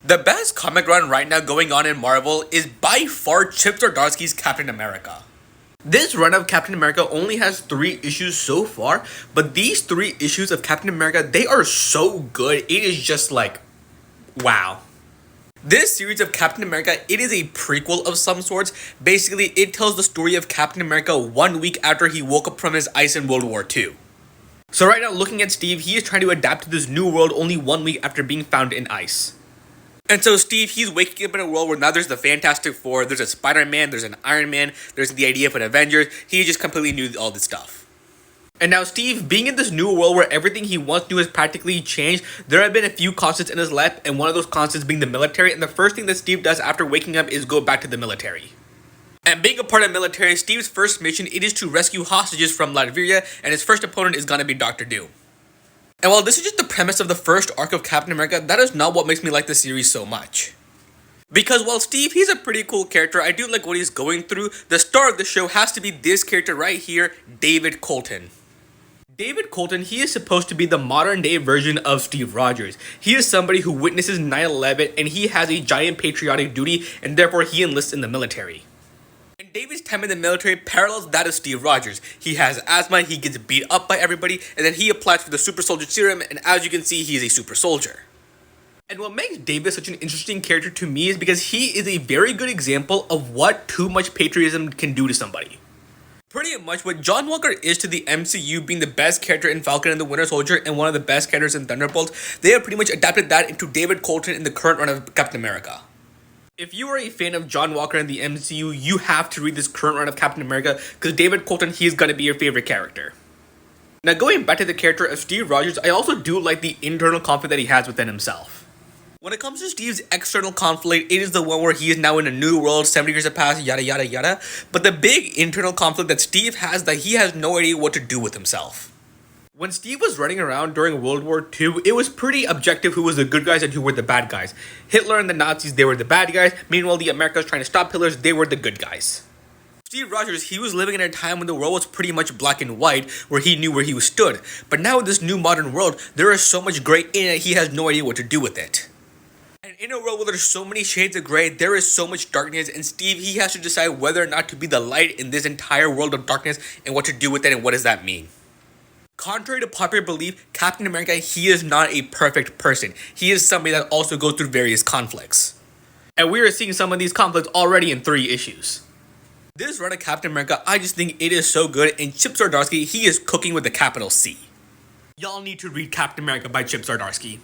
The best comic run right now going on in Marvel is by far Chip Zdarsky's Captain America. This run of Captain America only has 3 issues so far, but these 3 issues of Captain America, they are so good, it is just like, wow. This series of Captain America, it is a prequel of some sorts. Basically, it tells the story of Captain America 1 week after he woke up from his ice in World War II. So right now, looking at Steve, he is trying to adapt to this new world only 1 week after being found in ice. And so Steve, he's waking up in a world where now there's the Fantastic Four, there's a Spider-Man, there's an Iron Man, there's the idea of an Avengers. He just completely knew all this stuff. And now Steve, being in this new world where everything he wants to do has practically changed, there have been a few constants in his life, and one of those constants being the military, and the first thing that Steve does after waking up is go back to the military. And being a part of the military, Steve's first mission, it is to rescue hostages from Latveria, and his first opponent is gonna be Dr. Doom. And while this is just the premise of the first arc of Captain America, that is not what makes me like the series so much. Because while Steve, he's a pretty cool character, I do like what he's going through, the star of the show has to be this character right here, David Colton. David Colton, he is supposed to be the modern day version of Steve Rogers. He is somebody who witnesses 9/11 and he has a giant patriotic duty and therefore he enlists in the military. And David's time in the military parallels that of Steve Rogers. He has asthma, he gets beat up by everybody, and then he applies for the super soldier serum, and as you can see, he is a super soldier. And what makes David such an interesting character to me is because he is a very good example of what too much patriotism can do to somebody. Pretty much what John Walker is to the MCU, being the best character in Falcon and the Winter Soldier and one of the best characters in Thunderbolts, they have pretty much adapted that into David Colton in the current run of Captain America. If you are a fan of John Walker in the MCU, you have to read this current run of Captain America because David Colton, he is going to be your favorite character. Now going back to the character of Steve Rogers, I also do like the internal conflict that he has within himself. When it comes to Steve's external conflict, it is the one where he is now in a new world, 70 years have passed, yada yada yada. But the big internal conflict that Steve has, that he has no idea what to do with himself. When Steve was running around during World War II, it was pretty objective who was the good guys and who were the bad guys. Hitler and the Nazis, they were the bad guys. Meanwhile, the Americans trying to stop Hitler, they were the good guys. Steve Rogers, he was living in a time when the world was pretty much black and white, where he knew where he stood. But now in this new modern world, there is so much gray in it, he has no idea what to do with it. And in a world where there's so many shades of gray, there is so much darkness, and Steve, he has to decide whether or not to be the light in this entire world of darkness, and what to do with it, and what does that mean. Contrary to popular belief, Captain America, he is not a perfect person. He is somebody that also goes through various conflicts. And we are seeing some of these conflicts already in 3 issues. This run of Captain America, I just think it is so good, and Chip Zdarsky, he is cooking with a capital C. Y'all need to read Captain America by Chip Zdarsky.